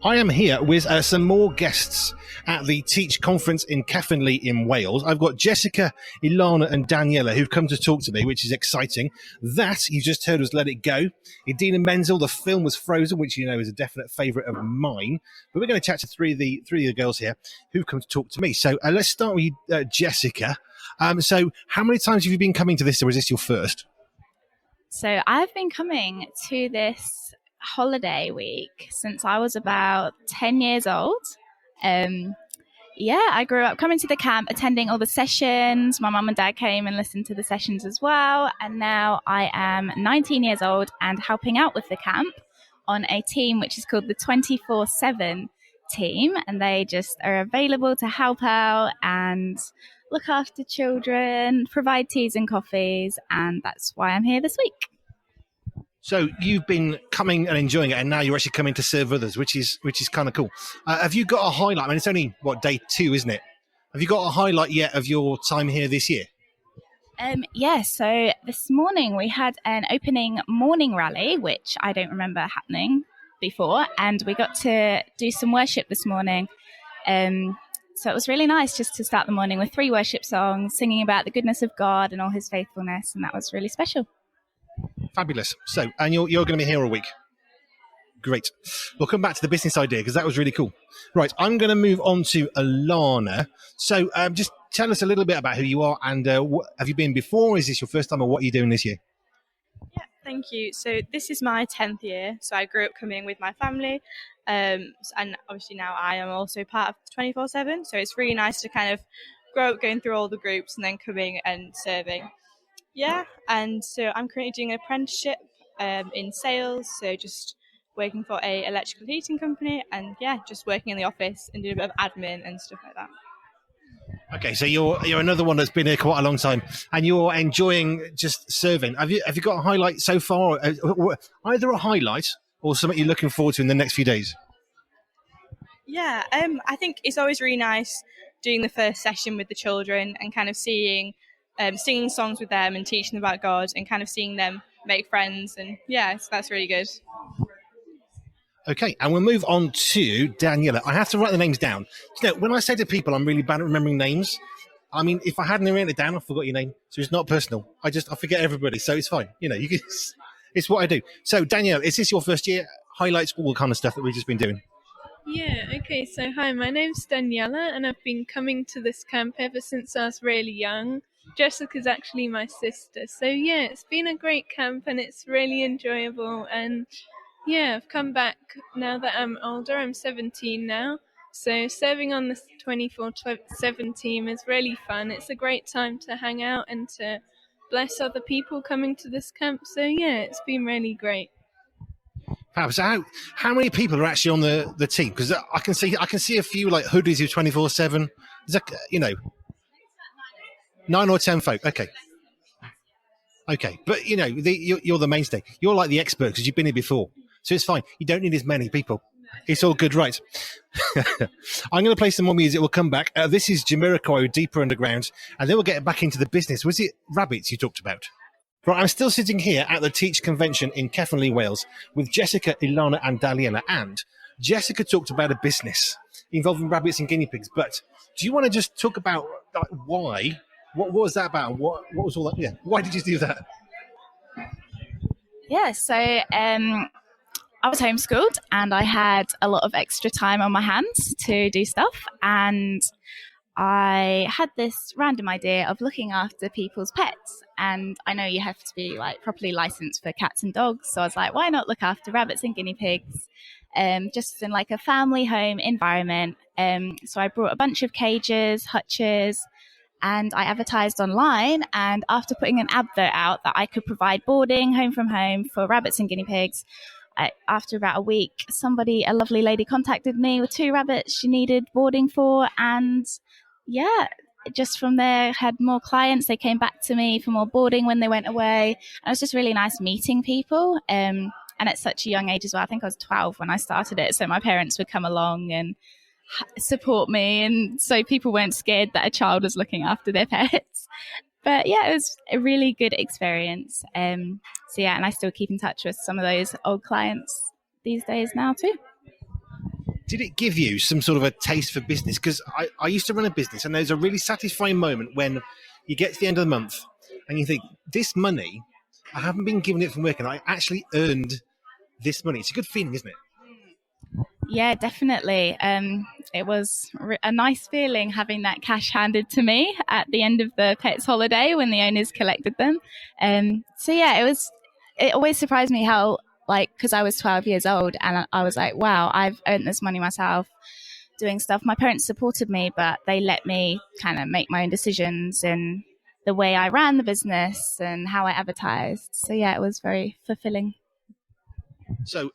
I am here with some more guests at the Teach Conference in Caernarfon in Wales. I've got Jessica, Ilana and Daniella who've come to talk to me, which is exciting. That you just heard was Let It Go. Idina Menzel, the film was Frozen, which you know is a definite favourite of mine. But we're going to chat to three of the girls here who've come to talk to me. So let's start with you, Jessica. So how many times have you been coming to this, or is this your first? So I've been coming to this holiday week since I was about 10 years old. I grew up coming to the camp, attending all the sessions. My mum and dad came and listened to the sessions as well. And now I am 19 years old and helping out with the camp on a team which is called the 24/7 team. And they just are available to help out and look after children, provide teas and coffees. And that's why I'm here this week. So you've been coming and enjoying it, and now you're actually coming to serve others, which is kind of cool. Have you got a highlight? I mean, it's only, day 2, isn't it? Have you got a highlight yet of your time here this year? So this morning we had an opening morning rally, which I don't remember happening before, and we got to do some worship this morning. So it was really nice just to start the morning with 3 worship songs, singing about the goodness of God and all his faithfulness, and that was really special. Fabulous. So, and you're going to be here all week. Great. We'll come back to the business idea because that was really cool. Right, I'm going to move on to Ilana. So just tell us a little bit about who you are and have you been before? Is this your first time, or what are you doing this year? Yeah, thank you. So this is my 10th year. So I grew up coming with my family. And obviously now I am also part of 24/7. So it's really nice to kind of grow up going through all the groups and then coming and serving. Yeah, and so I'm currently doing an apprenticeship in sales, so just working for a electrical heating company, and just working in the office and doing a bit of admin and stuff like that. Okay, so you're another one that's been here quite a long time, and you're enjoying just serving. Have you got a highlight so far? Either a highlight or something you're looking forward to in the next few days? Yeah, I think it's always really nice doing the first session with the children and kind of seeing. Singing songs with them and teaching them about God and kind of seeing them make friends, and so that's really good. Okay, and we'll move on to Daniella. I have to write the names down. You know, when I say to people I'm really bad at remembering names, I mean, if I hadn't written it down, I forgot your name. So it's not personal. I forget everybody, so it's fine. You know, it's what I do. So Danielle, is this your first year? Highlights all the kind of stuff that we've just been doing. Yeah, okay, so hi, my name's Daniella and I've been coming to this camp ever since I was really young. Jessica's actually my sister. So it's been a great camp and it's really enjoyable. And I've come back now that I'm older. I'm 17 now. So serving on the 24/7 team is really fun. It's a great time to hang out and to bless other people coming to this camp. So it's been really great. So how many people are actually on the team? Because I can see a few like hoodies who 24/7. Is that 9 or 10 folk? Okay, but you're the mainstay. You're like the expert because you've been here before, so it's fine. You don't need as many people. It's all good, right? I'm going to play some more music. We'll come back. This is Jamiroquai, Deeper Underground, and then we'll get back into the business. Was it rabbits you talked about? Right, I'm still sitting here at the Teach Convention in Caernarfon, Wales, with Jessica, Ilana, and Daniella. And Jessica talked about a business involving rabbits and guinea pigs. But do you want to just talk about why? What was that about? What was all that? Yeah, why did you do that? Yeah, so I was homeschooled and I had a lot of extra time on my hands to do stuff. And I had this random idea of looking after people's pets. And I know you have to be properly licensed for cats and dogs. So I was like, why not look after rabbits and guinea pigs? Just in a family home environment. So I brought a bunch of cages, hutches, and I advertised online. And after putting an advert out that I could provide boarding home from home for rabbits and guinea pigs, after about a week, a lovely lady contacted me with 2 rabbits she needed boarding for. And just from there, had more clients. They came back to me for more boarding when they went away. And it was just really nice meeting people. And at such a young age as well. I think I was 12 when I started it. So my parents would come along and support me, and so people weren't scared that a child was looking after their pets. But it was a really good experience. And I still keep in touch with some of those old clients these days now too. Did it give you some sort of a taste for business? Because I used to run a business, and there's a really satisfying moment when you get to the end of the month and you think, this money, I haven't been given it from work, and I actually earned this money. It's a good feeling, isn't it? Yeah, definitely. It was a nice feeling having that cash handed to me at the end of the pets holiday when the owners collected them. So yeah, it always surprised me how, like, because I was 12 years old and I was like, wow, I've earned this money myself doing stuff. My parents supported me, but they let me kind of make my own decisions in the way I ran the business and how I advertised. So yeah, it was very fulfilling. So,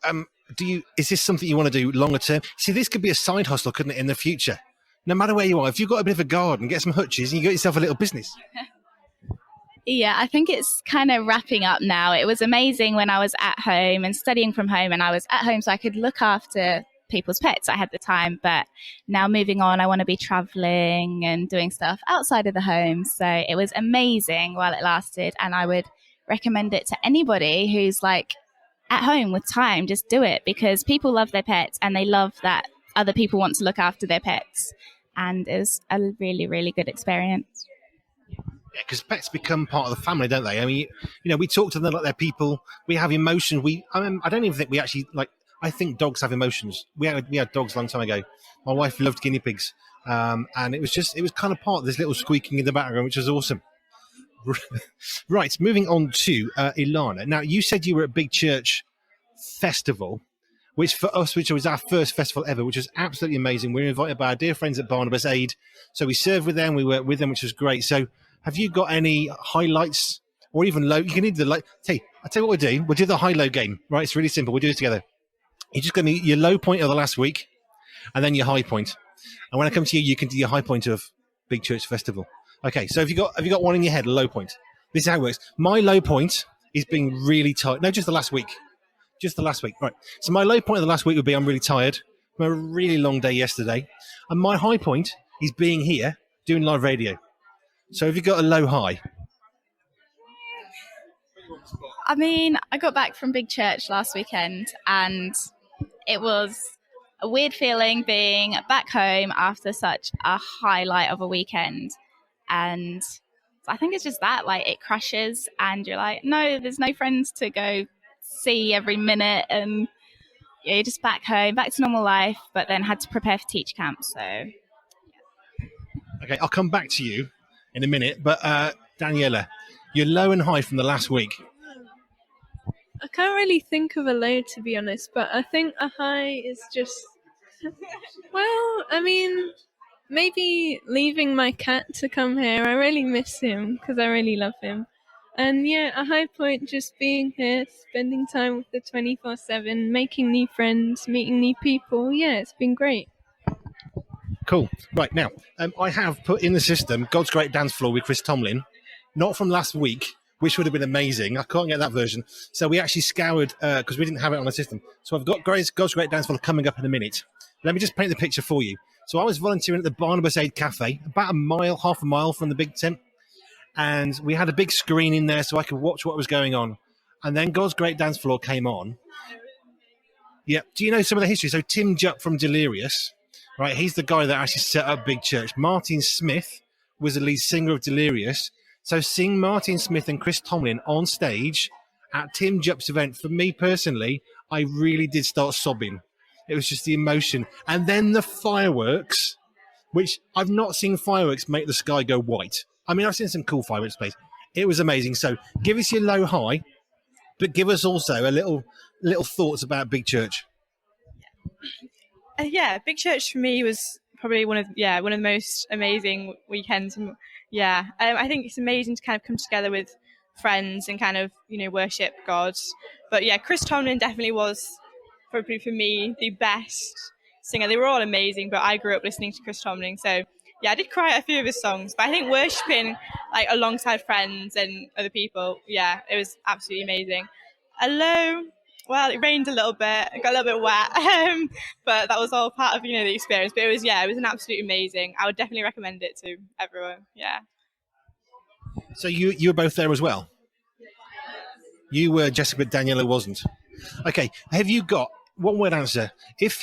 is this something you want to do longer term? See, this could be a side hustle, couldn't it, in the future? No matter where you are, if you've got a bit of a garden, get some hutches, and you get yourself a little business. Yeah, I think it's kind of wrapping up now. It was amazing when I was at home and studying from home, and I was at home so I could look after people's pets. I had the time, but now moving on, I want to be traveling and doing stuff outside of the home. So it was amazing while it lasted, and I would recommend it to anybody who's like at home with time. Just do it, because people love their pets and they love that other people want to look after their pets. And it was a really, really good experience. Yeah, because pets become part of the family, don't they? I mean, we talk to them like they're people. We have emotion. I don't even think we actually like. I think dogs have emotions. We had dogs a long time ago. My wife loved guinea pigs, and it was kind of part of this little squeaking in the background, which was awesome. Right, moving on to Ilana. Now, you said you were at Big Church Festival, which was our first festival ever, which was absolutely amazing. We were invited by our dear friends at Barnabas Aid, so we served with them, we worked with them, which was great. So, have you got any highlights, or even low? You can either I'll tell you what we'll do. We'll do the high-low game, right? It's really simple. We'll do this together. You're just going to your low point of the last week, and then your high point. And when I come to you, you can do your high point of Big Church Festival. Okay, so have you got one in your head, a low point? This is how it works. My low point is being really tired. No, just the last week. Just the last week. Right. So my low point of the last week would be I'm really tired. I had a really long day yesterday. And my high point is being here doing live radio. So have you got a low high? I mean, I got back from Big Church last weekend, and it was a weird feeling being back home after such a highlight of a weekend. And I think it's just that, like, it crashes and you're like, no, there's no friends to go see every minute, and you're just back home, back to normal life, but then had to prepare for teach camp. So okay, I'll come back to you in a minute, but Daniella, your low and high from the last week. I can't really think of a low, to be honest, but I think a high is just, well, I mean, maybe leaving my cat to come here. I really miss him because I really love him. And yeah, a high point just being here, spending time with the 24/7, making new friends, meeting new people. Yeah, it's been great. Cool. Right, now, I have put in the system God's Great Dance Floor with Chris Tomlin, not from last week, which would have been amazing. I can't get that version. So we actually scoured, because we didn't have it on the system. So I've got God's Great Dance Floor coming up in a minute. Let me just paint the picture for you. So I was volunteering at the Barnabas Aid Cafe, about half a mile from the big tent. And we had a big screen in there so I could watch what was going on. And then God's Great Dance Floor came on. Yeah. Do you know some of the history? So Tim Jupp from Delirious, right? He's the guy that actually set up Big Church. Martin Smith was the lead singer of Delirious. So seeing Martin Smith and Chris Tomlin on stage at Tim Jupp's event, for me personally, I really did start sobbing. It was just the emotion. And then the fireworks, which I've not seen fireworks make the sky go white. I mean, I've seen some cool fireworks plays. It was amazing. So give us your low high, but give us also a little thoughts about Big Church. Yeah, Big Church for me was probably one of the most amazing weekends. I think it's amazing to kind of come together with friends and kind of worship God. But yeah, Chris Tomlin definitely was probably for me the best singer. They were all amazing, but I grew up listening to Chris Tomlin, so yeah, I did cry at a few of his songs. But I think worshiping alongside friends and other people, yeah, it was absolutely amazing. Although, well, it rained a little bit, it got a little bit wet, but that was all part of the experience. But it was an absolutely amazing. I would definitely recommend it to everyone. Yeah. So you were both there as well. You were Jessica, but Daniella wasn't. Okay, have you got one word answer. If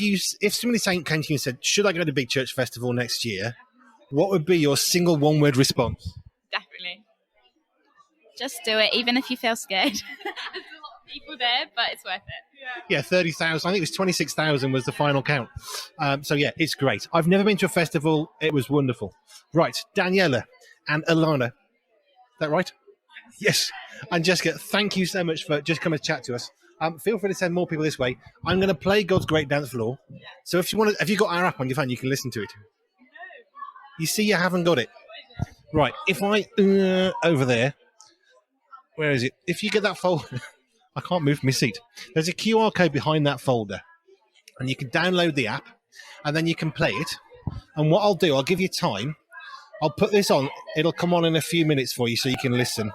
somebody came to you and said, should I go to Big Church Festival next year? What would be your single one word response? Definitely. Just do it, even if you feel scared. There's a lot of people there, but it's worth it. Yeah, 30,000. I think it was 26,000 was the final count. So yeah, it's great. I've never been to a festival. It was wonderful. Right, Daniella and Ilana. Is that right? Yes. And Jessica, thank you so much for just coming to chat to us. Feel free to send more people this way. I'm going to play God's Great Dance Floor. So if you got our app on your phone, you can listen to it. You see, you haven't got it. Right. If I over there, where is it? If you get that folder, I can't move from my seat. There's a QR code behind that folder, and you can download the app, and then you can play it. And what I'll do, I'll give you time. I'll put this on. It'll come on in a few minutes for you, so you can listen.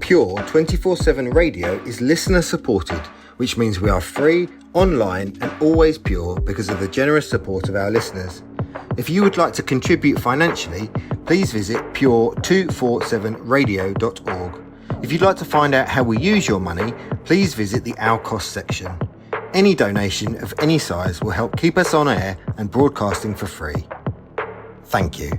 Pure 24/7 radio is listener supported, which means we are free, online and always pure because of the generous support of our listeners. If you would like to contribute financially, please visit pure247radio.org. If you'd like to find out how we use your money, please visit the Our Cost section. Any donation of any size will help keep us on air and broadcasting for free. Thank you.